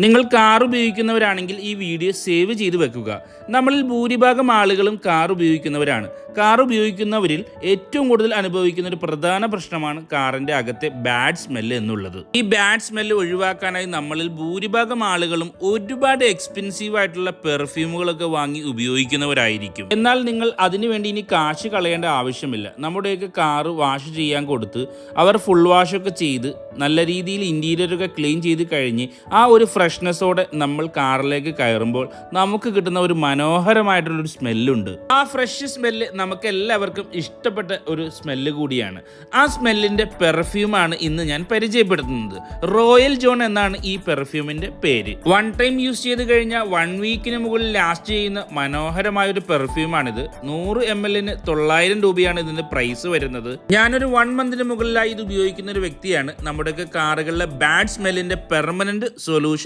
നിങ്ങൾ കാർ ഉപയോഗിക്കുന്നവരാണെങ്കിൽ ഈ video save ചെയ്ത് വെക്കുക. നമ്മളിൽ ഭൂരിഭാഗം ആളുകളും കാർ ഉപയോഗിക്കുന്നവരാണ്. കാർ ഉപയോഗിക്കുന്നവരിൽ ഏറ്റവും കൂടുതൽ അനുഭവിക്കുന്ന ഒരു പ്രധാന പ്രശ്നമാണ് കാറിൻ്റെ അകത്തെ ബാഡ് സ്മെല്ല് എന്നുള്ളത്. ഈ ബാഡ് സ്മെല്ല് ഒഴിവാക്കാനായി നമ്മളിൽ ഭൂരിഭാഗം ആളുകളും ഒരുപാട് എക്സ്പെൻസീവ് ആയിട്ടുള്ള പെർഫ്യൂമുകളൊക്കെ വാങ്ങി ഉപയോഗിക്കുന്നവരായിരിക്കും. എന്നാൽ നിങ്ങൾ അതിനുവേണ്ടി ഇനി കാശ് കളയേണ്ട ആവശ്യമില്ല. നമ്മുടെയൊക്കെ കാറ് വാഷ് ചെയ്യാൻ കൊടുത്ത് അവർ ഫുൾ വാഷൊക്കെ ചെയ്ത് നല്ല രീതിയിൽ ഇൻറ്റീരിയറൊക്കെ ക്ലീൻ ചെയ്ത് കഴിഞ്ഞ് ആ ഒരു ഫ്രഷ്നെസ്സോടെ നമ്മൾ കാറിലേക്ക് കയറുമ്പോൾ നമുക്ക് കിട്ടുന്ന ഒരു മനോഹരമായിട്ടുള്ളൊരു സ്മെല്ലുണ്ട്. ആ ഫ്രഷ് സ്മെല്ല് നമുക്ക് എല്ലാവർക്കും ഇഷ്ടപ്പെട്ട ഒരു സ്മെല്ല് കൂടിയാണ്. ആ സ്മെല്ലിൻ്റെ പെർഫ്യൂമാണ് ഇന്ന് ഞാൻ പരിചയപ്പെടുത്തുന്നത്. റോയൽ ജോൺ എന്നാണ് ഈ പെർഫ്യൂമിൻ്റെ പേര്. വൺ ടൈം യൂസ് ചെയ്ത് കഴിഞ്ഞാൽ 1 വീക്കിന് മുകളിൽ ലാസ്റ്റ് ചെയ്യുന്ന മനോഹരമായൊരു പെർഫ്യൂമാണിത്. 100 ml 900 രൂപയാണ് ഇതിൻ്റെ പ്രൈസ് വരുന്നത്. ഞാനൊരു 1 മന്തിന് മുകളിലായി ഇത് ഉപയോഗിക്കുന്ന ഒരു വ്യക്തിയാണ്. നമ്മുടെയൊക്കെ കാറുകളിലെ ബാഡ് സ്മെല്ലിൻ്റെ പെർമനന്റ് സൊല്യൂഷൻ